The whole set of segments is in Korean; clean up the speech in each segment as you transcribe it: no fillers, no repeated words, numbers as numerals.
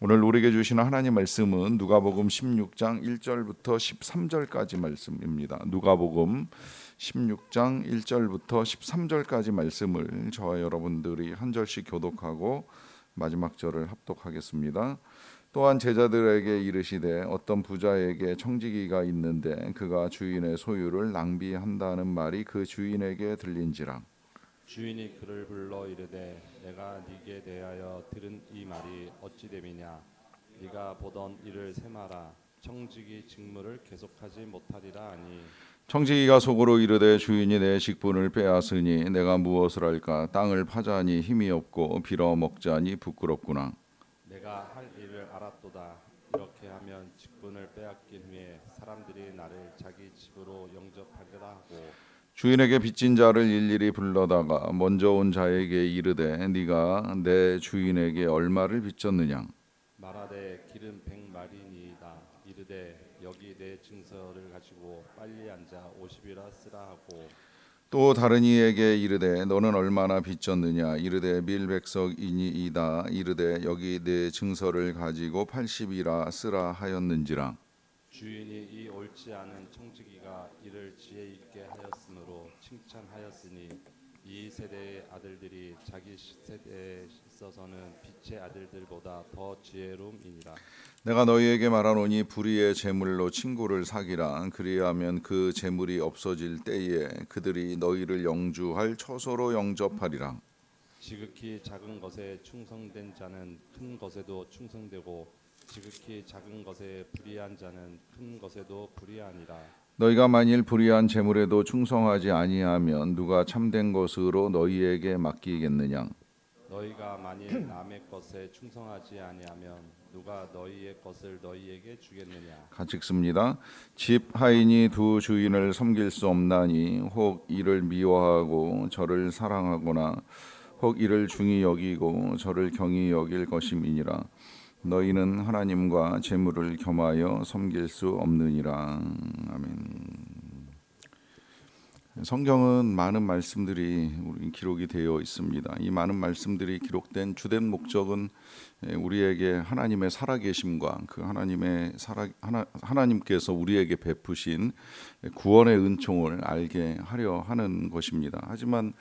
오늘 우리에게 주시는 하나님 말씀은 누가복음 16장 1절부터 13절까지 말씀입니다. 누가복음 16장 1절부터 13절까지 말씀을 저와 여러분들이 한 절씩 교독하고 마지막 절을 합독하겠습니다. 또한 제자들에게 이르시되 어떤 부자에게 청지기가 있는데 그가 주인의 소유를 낭비한다는 말이 그 주인에게 들린지라. 주인이 그를 불러 이르되 내가 네게 대하여 들은 이 말이 어찌 됨이냐. 네가 보던 일을 세마라. 청지기 직무를 계속하지 못하리라 하니. 청지기가 속으로 이르되 주인이 내 직분을 빼앗으니 내가 무엇을 할까. 땅을 파자니 힘이 없고 빌어 먹자니 부끄럽구나. 내가 할 일을 알았도다. 이렇게 하면 직분을 빼앗긴 후에 사람들이 나를 자기 집으로 영접하리라 하고. 주인에게 빚진 자를 일일이 불러다가 먼저 온 자에게 이르되 네가 내 주인에게 얼마를 빚졌느냐. 말하되 기름 100마리니이다. 이르되 여기 내 증서를 가지고 빨리 앉아 50이라 쓰라 하고. 또 다른 이에게 이르되 너는 얼마나 빚졌느냐. 이르되 밀백석이니이다. 이르되 여기 내 증서를 가지고 80이라 쓰라 하였는지라. 주인이 이 옳지 않은 청지기가 이를 지혜 있게 하였으므로 칭찬하였으니 이 세대의 아들들이 자기 세대에 있어서는 빛의 아들들보다 더 지혜로움이니라. 내가 너희에게 말하노니 불의의 재물로 친구를 사기라. 그리하면 그 재물이 없어질 때에 그들이 너희를 영주할 처소로 영접하리라. 지극히 작은 것에 충성된 자는 큰 것에도 충성되고 지극히 작은 것에 불의한 자는 큰 것에도 불의하니라. 너희가 만일 불의한 재물에도 충성하지 아니하면 누가 참된 것으로 너희에게 맡기겠느냐. 너희가 만일 남의 것에 충성하지 아니하면 누가 너희의 것을 너희에게 주겠느냐. 같이 읽습니다. 집 하인이 두 주인을 섬길 수 없나니 혹 이를 미워하고 저를 사랑하거나 혹 이를 중히 여기고 저를 경히 여길 것임이니라. 너희는 하나님과 재물을 겸하여 섬길 수 없느니라. 아멘. 성경은 많은 말씀들이 기록이 되어 있습니다. 이 많은 말씀들이 기록된 주된 목적은 우리에게 하나님의 살아계심과 그 하나님께서 우리에게 베푸신 구원의 은총을 알게 하려 하는 것입니다. 하지만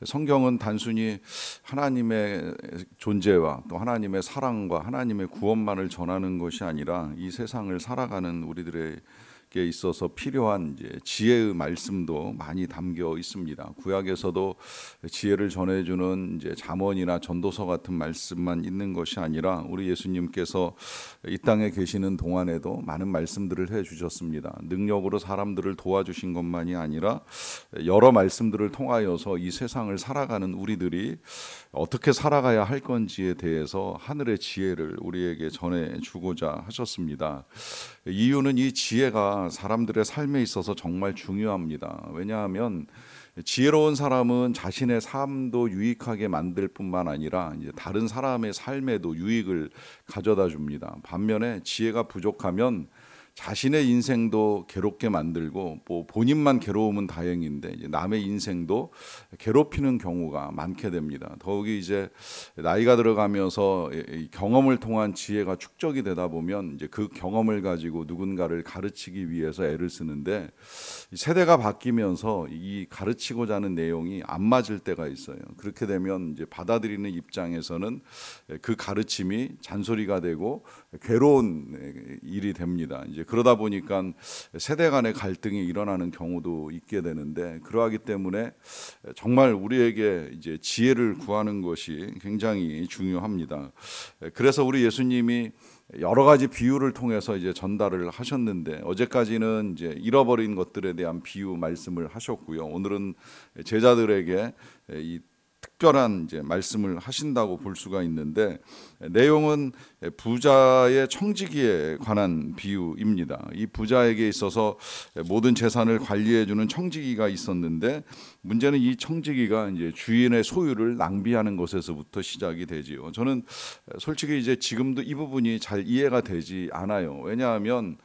성경은 단순히 하나님의 존재와 또 하나님의 사랑과 하나님의 구원만을 전하는 것이 아니라 이 세상을 살아가는 우리들의 있어서 필요한 지혜의 말씀도 많이 담겨 있습니다. 구약에서도 지혜를 전해주는 잠언이나 전도서 같은 말씀만 있는 것이 아니라 우리 예수님께서 이 땅에 계시는 동안에도 많은 말씀들을 해주셨습니다. 능력으로 사람들을 도와주신 것만이 아니라 여러 말씀들을 통하여서 이 세상을 살아가는 우리들이 어떻게 살아가야 할 건지에 대해서 하늘의 지혜를 우리에게 전해주고자 하셨습니다. 이유는 이 지혜가 사람들의 삶에 있어서 정말 중요합니다. 왜냐하면 지혜로운 사람은 자신의 삶도 유익하게 만들 뿐만 아니라 이제 다른 사람의 삶에도 유익을 가져다 줍니다. 반면에 지혜가 부족하면 자신의 인생도 괴롭게 만들고 본인만 괴로우면 다행인데 이제 남의 인생도 괴롭히는 경우가 많게 됩니다. 더욱이 이제 나이가 들어가면서 경험을 통한 지혜가 축적이 되다 보면 이제 그 경험을 가지고 누군가를 가르치기 위해서 애를 쓰는데 세대가 바뀌면서 이 가르치고자 하는 내용이 안 맞을 때가 있어요. 그렇게 되면 이제 받아들이는 입장에서는 그 가르침이 잔소리가 되고 괴로운 일이 됩니다. 이제 그러다 보니까 세대 간의 갈등이 일어나는 경우도 있게 되는데 그러하기 때문에 정말 우리에게 이제 지혜를 구하는 것이 굉장히 중요합니다. 그래서 우리 예수님이 여러 가지 비유를 통해서 이제 전달을 하셨는데 어제까지는 이제 잃어버린 것들에 대한 비유 말씀을 하셨고요. 오늘은 제자들에게 이 특별한 이제 말씀을 하신다고 볼 수가 있는데 내용은 부자의 청지기에 관한 비유입니다. 이 부자에게 있어서 모든 재산을 관리해주는 청지기가 있었는데 문제는 이 청지기가 이제 주인의 소유를 낭비하는 것에서부터 시작이 되지요. 저는 솔직히 이제 지금도 이 부분이 잘 이해가 되지 않아요. 왜냐하면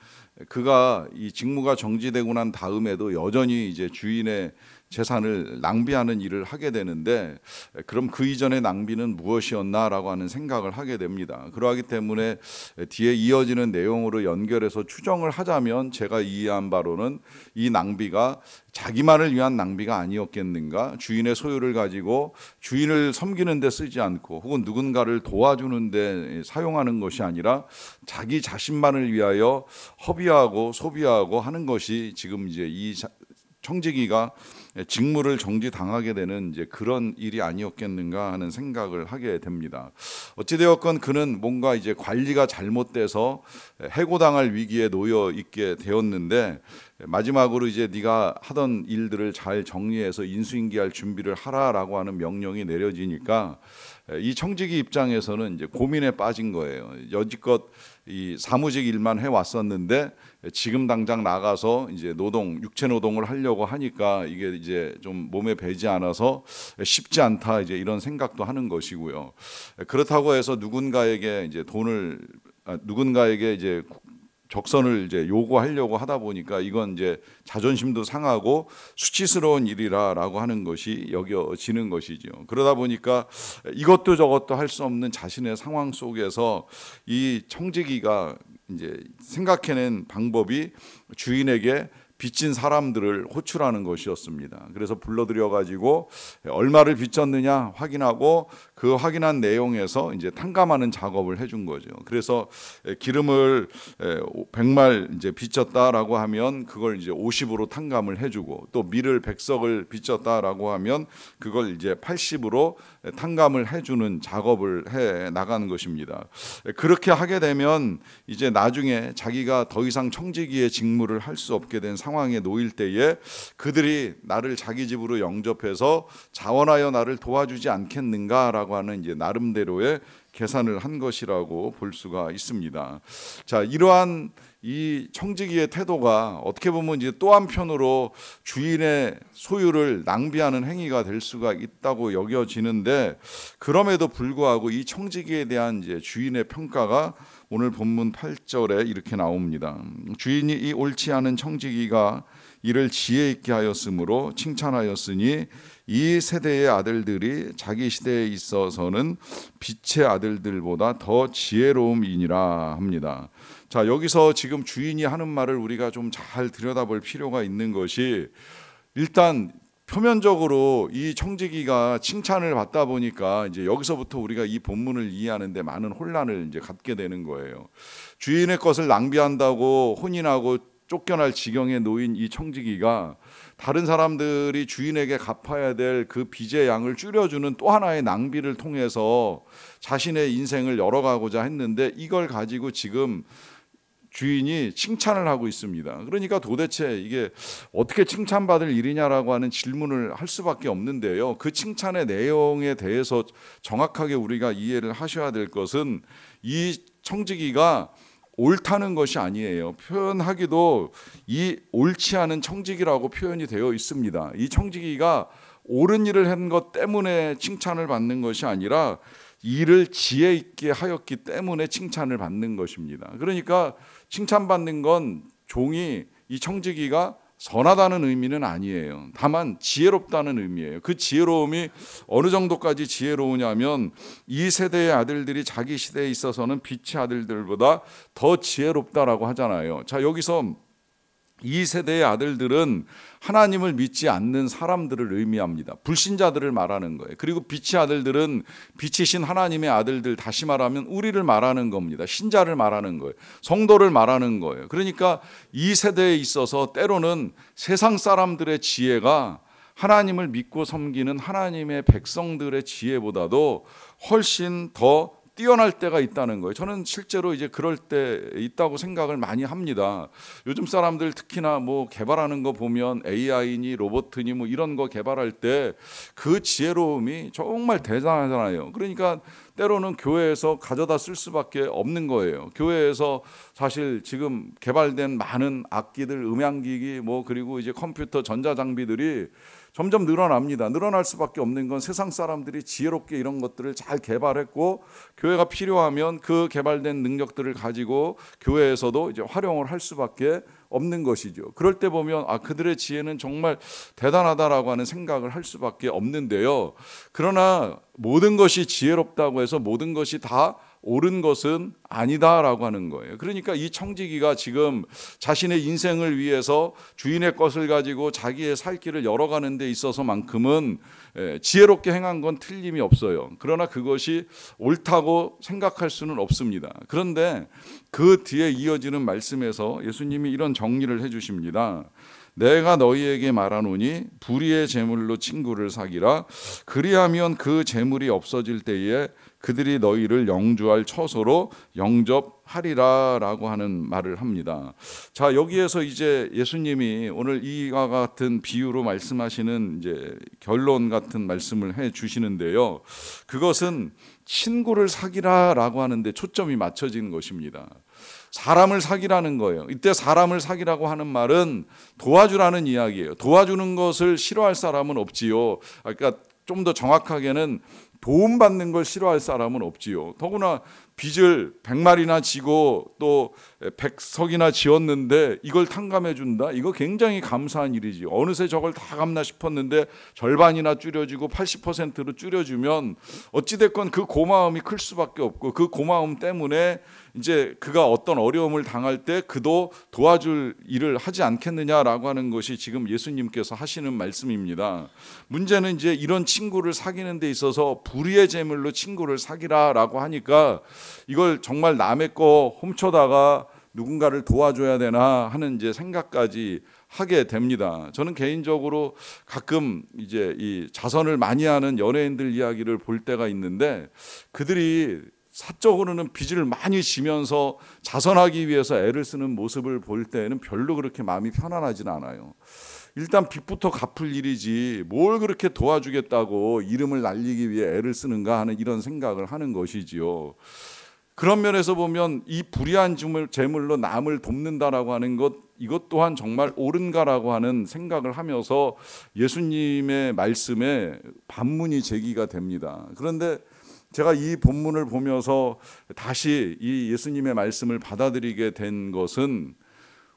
그가 이 직무가 정지되고 난 다음에도 여전히 이제 주인의 재산을 낭비하는 일을 하게 되는데, 그럼 그 이전의 낭비는 무엇이었나라고 하는 생각을 하게 됩니다. 그러하기 때문에 뒤에 이어지는 내용으로 연결해서 추정을 하자면, 제가 이해한 바로는 이 낭비가 자기만을 위한 낭비가 아니었겠는가. 주인의 소유를 가지고 주인을 섬기는 데 쓰지 않고 혹은 누군가를 도와주는 데 사용하는 것이 아니라 자기 자신만을 위하여 허비하고 소비하고 하는 것이 지금 이제 이 청지기가 직무를 정지당하게 되는 이제 그런 일이 아니었겠는가 하는 생각을 하게 됩니다. 어찌되었건 그는 뭔가 이제 관리가 잘못돼서 해고당할 위기에 놓여 있게 되었는데, 마지막으로 이제 네가 하던 일들을 잘 정리해서 인수인계할 준비를 하라라고 하는 명령이 내려지니까 이 청지기 입장에서는 이제 고민에 빠진 거예요. 여지껏 이 사무직 일만 해 왔었는데 지금 당장 나가서 이제 육체 노동을 하려고 하니까 이게 이제 좀 몸에 배지 않아서 쉽지 않다, 이제 이런 생각도 하는 것이고요. 그렇다고 해서 누군가에게 이제 적선을 이제 요구하려고 하다 보니까 이건 이제 자존심도 상하고 수치스러운 일이라라고 하는 것이 여겨지는 것이죠. 그러다 보니까 이것도 저것도 할 수 없는 자신의 상황 속에서 이 청지기가 이제 생각해낸 방법이 주인에게 빚진 사람들을 호출하는 것이었습니다. 그래서 불러들여 가지고 얼마를 빚졌느냐 확인하고 그 확인한 내용에서 이제 탕감하는 작업을 해준 거죠. 그래서 기름을 100말 이제 빚졌다라고 하면 그걸 이제 50으로 탕감을 해주고, 또 밀을 100석을 빚졌다라고 하면 그걸 이제 80으로 탕감을 해주는 작업을 해 나가는 것입니다. 그렇게 하게 되면 이제 나중에 자기가 더 이상 청지기의 직무를 할 수 없게 된 상황에 놓일 때에 그들이 나를 자기 집으로 영접해서 자원하여 나를 도와주지 않겠는가라고 하는 이제 나름대로의 계산을 한 것이라고 볼 수가 있습니다. 자, 이러한 이 청지기의 태도가 어떻게 보면 이제 또 한편으로 주인의 소유를 낭비하는 행위가 될 수가 있다고 여겨지는데, 그럼에도 불구하고 이 청지기에 대한 이제 주인의 평가가 오늘 본문 8절에 이렇게 나옵니다. 주인이 이 옳지 않은 청지기가 이를 지혜 있게 하였으므로 칭찬하였으니 이 세대의 아들들이 자기 시대에 있어서는 빛의 아들들보다 더 지혜로움이니라 합니다. 자, 여기서 지금 주인이 하는 말을 우리가 좀 잘 들여다볼 필요가 있는 것이, 일단 표면적으로 이 청지기가 칭찬을 받다 보니까 이제 여기서부터 우리가 이 본문을 이해하는데 많은 혼란을 이제 갖게 되는 거예요. 주인의 것을 낭비한다고 혼인하고 쫓겨날 지경에 놓인 이 청지기가 다른 사람들이 주인에게 갚아야 될 그 빚의 양을 줄여주는 또 하나의 낭비를 통해서 자신의 인생을 열어가고자 했는데, 이걸 가지고 지금 주인이 칭찬을 하고 있습니다. 그러니까 도대체 이게 어떻게 칭찬받을 일이냐라고 하는 질문을 할 수밖에 없는데요. 그 칭찬의 내용에 대해서 정확하게 우리가 이해를 하셔야 될 것은, 이 청지기가 옳다는 것이 아니에요. 표현하기도 이 옳지 않은 청지기라고 표현이 되어 있습니다. 이 청지기가 옳은 일을 한 것 때문에 칭찬을 받는 것이 아니라 일을 지혜 있게 하였기 때문에 칭찬을 받는 것입니다. 그러니까 칭찬받는 건 종이, 이 청지기가 선하다는 의미는 아니에요. 다만 지혜롭다는 의미예요. 그 지혜로움이 어느 정도까지 지혜로우냐면, 이 세대의 아들들이 자기 시대에 있어서는 빛의 아들들보다 더 지혜롭다라고 하잖아요. 자, 여기서 이 세대의 아들들은 하나님을 믿지 않는 사람들을 의미합니다. 불신자들을 말하는 거예요. 그리고 빛의 아들들은 빛이신 하나님의 아들들, 다시 말하면 우리를 말하는 겁니다. 신자를 말하는 거예요. 성도를 말하는 거예요. 그러니까 이 세대에 있어서 때로는 세상 사람들의 지혜가 하나님을 믿고 섬기는 하나님의 백성들의 지혜보다도 훨씬 더 뛰어날 때가 있다는 거예요. 저는 실제로 이제 그럴 때 있다고 생각을 많이 합니다. 요즘 사람들 특히나 뭐 개발하는 거 보면 AI니 로봇니 뭐 이런 거 개발할 때 그 지혜로움이 정말 대단하잖아요. 그러니까 때로는 교회에서 가져다 쓸 수밖에 없는 거예요. 교회에서 사실 지금 개발된 많은 악기들, 음향기기 뭐 그리고 이제 컴퓨터, 전자장비들이 점점 늘어납니다. 늘어날 수밖에 없는 건 세상 사람들이 지혜롭게 이런 것들을 잘 개발했고, 교회가 필요하면 그 개발된 능력들을 가지고 교회에서도 이제 활용을 할 수밖에 없는 것이죠. 그럴 때 보면 그들의 지혜는 정말 대단하다라고 하는 생각을 할 수밖에 없는데요. 그러나 모든 것이 지혜롭다고 해서 모든 것이 다 옳은 것은 아니다라고 하는 거예요. 그러니까 이 청지기가 지금 자신의 인생을 위해서 주인의 것을 가지고 자기의 살 길을 열어가는 데 있어서만큼은 지혜롭게 행한 건 틀림이 없어요. 그러나 그것이 옳다고 생각할 수는 없습니다. 그런데 그 뒤에 이어지는 말씀에서 예수님이 이런 정리를 해주십니다. 내가 너희에게 말하노니 불의의 재물로 친구를 사기라. 그리하면 그 재물이 없어질 때에 그들이 너희를 영주할 처소로 영접하리라 라고 하는 말을 합니다. 자, 여기에서 이제 예수님이 오늘 이와 같은 비유로 말씀하시는 이제 결론 같은 말씀을 해 주시는데요. 그것은 친구를 사기라 라고 하는데 초점이 맞춰진 것입니다. 사람을 사기라는 거예요. 이때 사람을 사기라고 하는 말은 도와주라는 이야기예요. 도와주는 것을 싫어할 사람은 없지요. 그러니까 좀 더 정확하게는 도움받는 걸 싫어할 사람은 없지요. 더구나 빚을 100마리나 지고 또 100석이나 지었는데 이걸 탕감해 준다? 이거 굉장히 감사한 일이지요. 어느새 저걸 다 갚나 싶었는데 절반이나 줄여지고 80%로 줄여주면 어찌됐건 그 고마움이 클 수밖에 없고 그 고마움 때문에 이제 그가 어떤 어려움을 당할 때 그도 도와줄 일을 하지 않겠느냐라고 하는 것이 지금 예수님께서 하시는 말씀입니다. 문제는 이제 이런 친구를 사귀는 데 있어서 불의의 재물로 친구를 사귀라라고 하니까 이걸 정말 남의 거 훔쳐다가 누군가를 도와줘야 되나 하는 이제 생각까지 하게 됩니다. 저는 개인적으로 가끔 이제 이 자선을 많이 하는 연예인들 이야기를 볼 때가 있는데 그들이 사적으로는 빚을 많이 지면서 자선하기 위해서 애를 쓰는 모습을 볼 때는 별로 그렇게 마음이 편안하지는 않아요. 일단 빚부터 갚을 일이지 뭘 그렇게 도와주겠다고 이름을 날리기 위해 애를 쓰는가 하는 이런 생각을 하는 것이지요. 그런 면에서 보면 이 불의한 재물로 남을 돕는다라고 하는 것, 이것 또한 정말 옳은가라고 하는 생각을 하면서 예수님의 말씀에 반문이 제기가 됩니다. 그런데 제가 이 본문을 보면서 다시 이 예수님의 말씀을 받아들이게 된 것은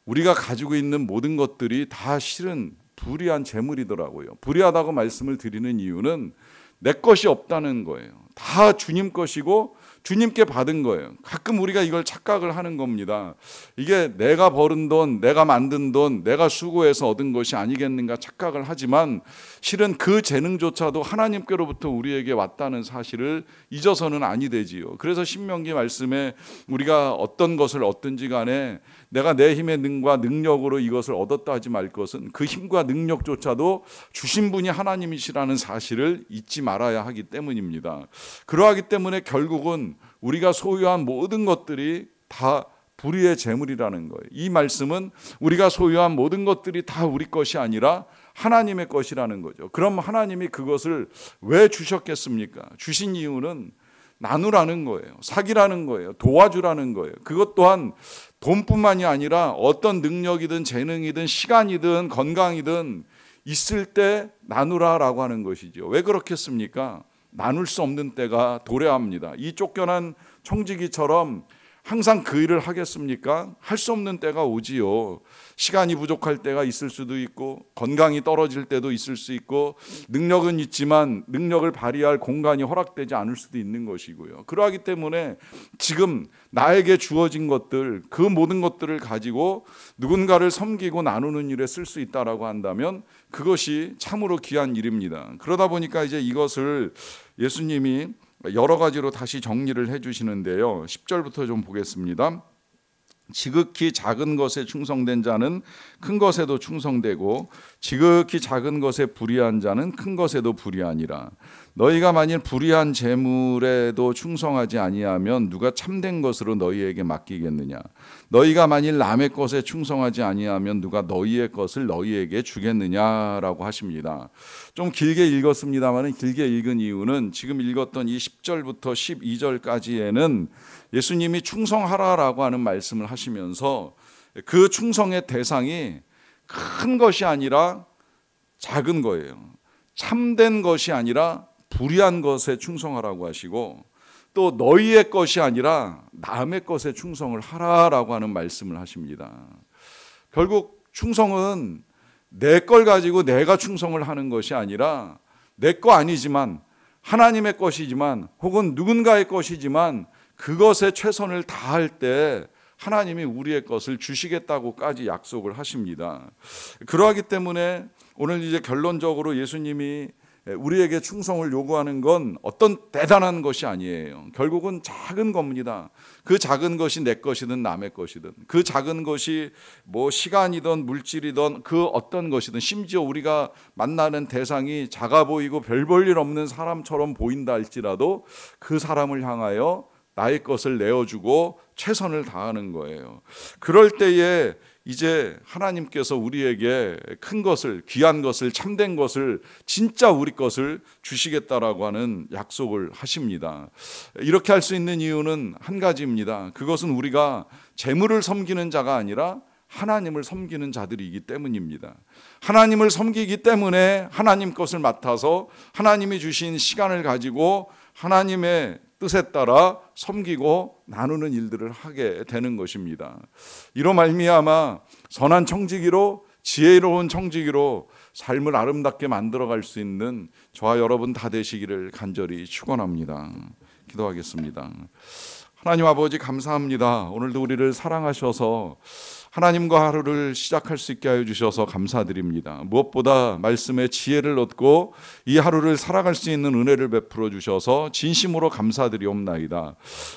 우리가 가지고 있는 모든 것들이 다 실은 불의한 재물이더라고요. 불의하다고 말씀을 드리는 이유는 내 것이 없다는 거예요. 다 주님 것이고 주님께 받은 거예요. 가끔 우리가 이걸 착각을 하는 겁니다. 이게 내가 버는 돈, 내가 만든 돈, 내가 수고해서 얻은 것이 아니겠는가 착각을 하지만 실은 그 재능조차도 하나님께로부터 우리에게 왔다는 사실을 잊어서는 아니 되지요. 그래서 신명기 말씀에 우리가 어떤 것을 얻든지 간에 내가 내 힘의 능과 능력으로 이것을 얻었다 하지 말 것은 그 힘과 능력조차도 주신 분이 하나님이시라는 사실을 잊지 말아야 하기 때문입니다. 그러하기 때문에 결국은 우리가 소유한 모든 것들이 다 불의의 재물이라는 거예요. 이 말씀은 우리가 소유한 모든 것들이 다 우리 것이 아니라 하나님의 것이라는 거죠. 그럼 하나님이 그것을 왜 주셨겠습니까? 주신 이유는 나누라는 거예요. 사기라는 거예요. 도와주라는 거예요. 그것 또한 돈뿐만이 아니라 어떤 능력이든 재능이든 시간이든 건강이든 있을 때 나누라라고 하는 것이죠. 왜 그렇겠습니까? 나눌 수 없는 때가 도래합니다. 이 쫓겨난 청지기처럼 항상 그 일을 하겠습니까? 할 수 없는 때가 오지요. 시간이 부족할 때가 있을 수도 있고 건강이 떨어질 때도 있을 수 있고 능력은 있지만 능력을 발휘할 공간이 허락되지 않을 수도 있는 것이고요. 그러하기 때문에 지금 나에게 주어진 것들, 그 모든 것들을 가지고 누군가를 섬기고 나누는 일에 쓸 수 있다라고 한다면 그것이 참으로 귀한 일입니다. 그러다 보니까 이제 이것을 예수님이 여러 가지로 다시 정리를 해주시는데요. 10절부터 좀 보겠습니다. 지극히 작은 것에 충성된 자는 큰 것에도 충성되고 지극히 작은 것에 불의한 자는 큰 것에도 불의하니라. 너희가 만일 불의한 재물에도 충성하지 아니하면 누가 참된 것으로 너희에게 맡기겠느냐. 너희가 만일 남의 것에 충성하지 아니하면 누가 너희의 것을 너희에게 주겠느냐라고 하십니다. 좀 길게 읽었습니다만 길게 읽은 이유는 지금 읽었던 이 10절부터 12절까지에는 예수님이 충성하라라고 하는 말씀을 하시면서 그 충성의 대상이 큰 것이 아니라 작은 거예요. 참된 것이 아니라 불의한 것에 충성하라고 하시고 또 너희의 것이 아니라 남의 것에 충성을 하라라고 하는 말씀을 하십니다. 결국 충성은 내 걸 가지고 내가 충성을 하는 것이 아니라 내 거 아니지만 하나님의 것이지만 혹은 누군가의 것이지만 그것에 최선을 다할 때 하나님이 우리의 것을 주시겠다고까지 약속을 하십니다. 그러하기 때문에 오늘 이제 결론적으로 예수님이 우리에게 충성을 요구하는 건 어떤 대단한 것이 아니에요. 결국은 작은 겁니다. 그 작은 것이 내 것이든 남의 것이든, 그 작은 것이 뭐 시간이든 물질이든 그 어떤 것이든, 심지어 우리가 만나는 대상이 작아 보이고 별 볼 일 없는 사람처럼 보인다 할지라도 그 사람을 향하여 나의 것을 내어주고 최선을 다하는 거예요. 그럴 때에 이제 하나님께서 우리에게 큰 것을, 귀한 것을, 참된 것을, 진짜 우리 것을 주시겠다라고 하는 약속을 하십니다. 이렇게 할 수 있는 이유는 한 가지입니다. 그것은 우리가 재물을 섬기는 자가 아니라 하나님을 섬기는 자들이기 때문입니다. 하나님을 섬기기 때문에 하나님 것을 맡아서 하나님이 주신 시간을 가지고 하나님의 뜻에 따라 섬기고 나누는 일들을 하게 되는 것입니다. 이로 말미암아 선한 청지기로, 지혜로운 청지기로 삶을 아름답게 만들어갈 수 있는 저와 여러분 다 되시기를 간절히 축원합니다. 기도하겠습니다. 하나님 아버지 감사합니다. 오늘도 우리를 사랑하셔서 하나님과 하루를 시작할 수 있게 하여 주셔서 감사드립니다. 무엇보다 말씀의 지혜를 얻고 이 하루를 살아갈 수 있는 은혜를 베풀어 주셔서 진심으로 감사드리옵나이다.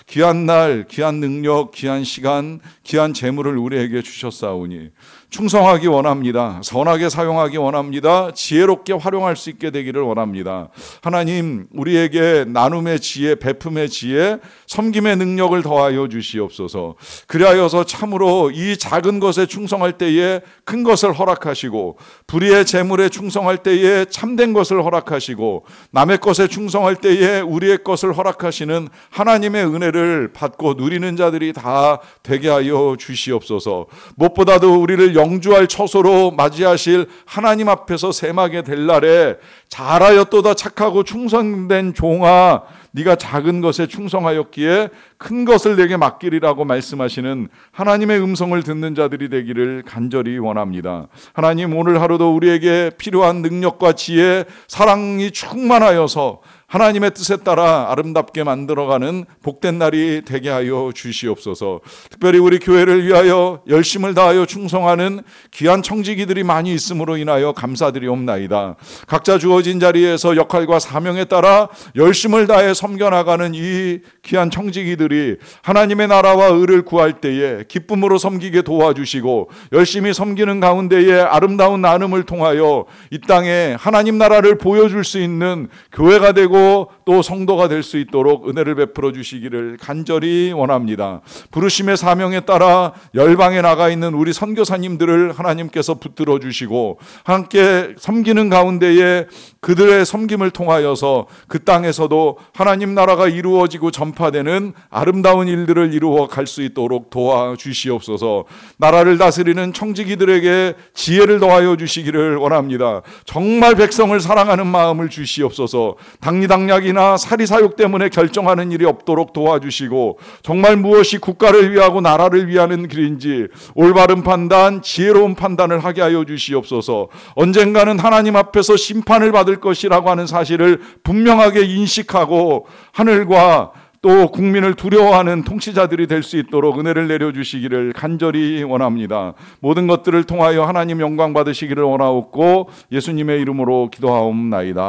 귀한 날, 귀한 능력, 귀한 시간, 귀한 재물을 우리에게 주셨사오니 충성하기 원합니다. 선하게 사용하기 원합니다. 지혜롭게 활용할 수 있게 되기를 원합니다. 하나님, 우리에게 나눔의 지혜, 베품의 지혜, 섬김의 능력을 더하여 주시옵소서. 그리하여서 참으로 이 작은 것에 충성할 때에 큰 것을 허락하시고, 불의의 재물에 충성할 때에 참된 것을 허락하시고, 남의 것에 충성할 때에 우리의 것을 허락하시는 하나님의 은혜를 받고 누리는 자들이 다 되게 하여 주시옵소서. 무엇보다도 우리를 영주할 처소로 맞이하실 하나님 앞에서 셈하게 될 날에 잘하였도다 착하고 충성된 종아, 네가 작은 것에 충성하였기에 큰 것을 내게 맡기리라고 말씀하시는 하나님의 음성을 듣는 자들이 되기를 간절히 원합니다. 하나님, 오늘 하루도 우리에게 필요한 능력과 지혜, 사랑이 충만하여서 하나님의 뜻에 따라 아름답게 만들어가는 복된 날이 되게 하여 주시옵소서. 특별히 우리 교회를 위하여 열심을 다하여 충성하는 귀한 청지기들이 많이 있음으로 인하여 감사드리옵나이다. 각자 주어진 자리에서 역할과 사명에 따라 열심을 다해 섬겨나가는 이 귀한 청지기들이 하나님의 나라와 의를 구할 때에 기쁨으로 섬기게 도와주시고, 열심히 섬기는 가운데에 아름다운 나눔을 통하여 이 땅에 하나님 나라를 보여줄 수 있는 교회가 되고 또 성도가 될 수 있도록 은혜를 베풀어 주시기를 간절히 원합니다. 부르심의 사명에 따라 열방에 나가 있는 우리 선교사님들을 하나님께서 붙들어 주시고, 함께 섬기는 가운데에 그들의 섬김을 통하여서 그 땅에서도 하나님 나라가 이루어지고 전파되는 아름다운 일들을 이루어 갈 수 있도록 도와주시옵소서. 나라를 다스리는 청지기들에게 지혜를 더하여 주시기를 원합니다. 정말 백성을 사랑하는 마음을 주시옵소서. 당리당략이나 사리사욕 때문에 결정하는 일이 없도록 도와주시고, 정말 무엇이 국가를 위하고 나라를 위하는 길인지 올바른 판단, 지혜로운 판단을 하게 하여 주시옵소서. 언젠가는 하나님 앞에서 심판을 받을 것이라고 하는 사실을 분명하게 인식하고 하늘과 또 국민을 두려워하는 통치자들이 될 수 있도록 은혜를 내려주시기를 간절히 원합니다. 모든 것들을 통하여 하나님 영광 받으시기를 원하옵고 예수님의 이름으로 기도하옵나이다.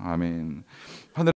아멘.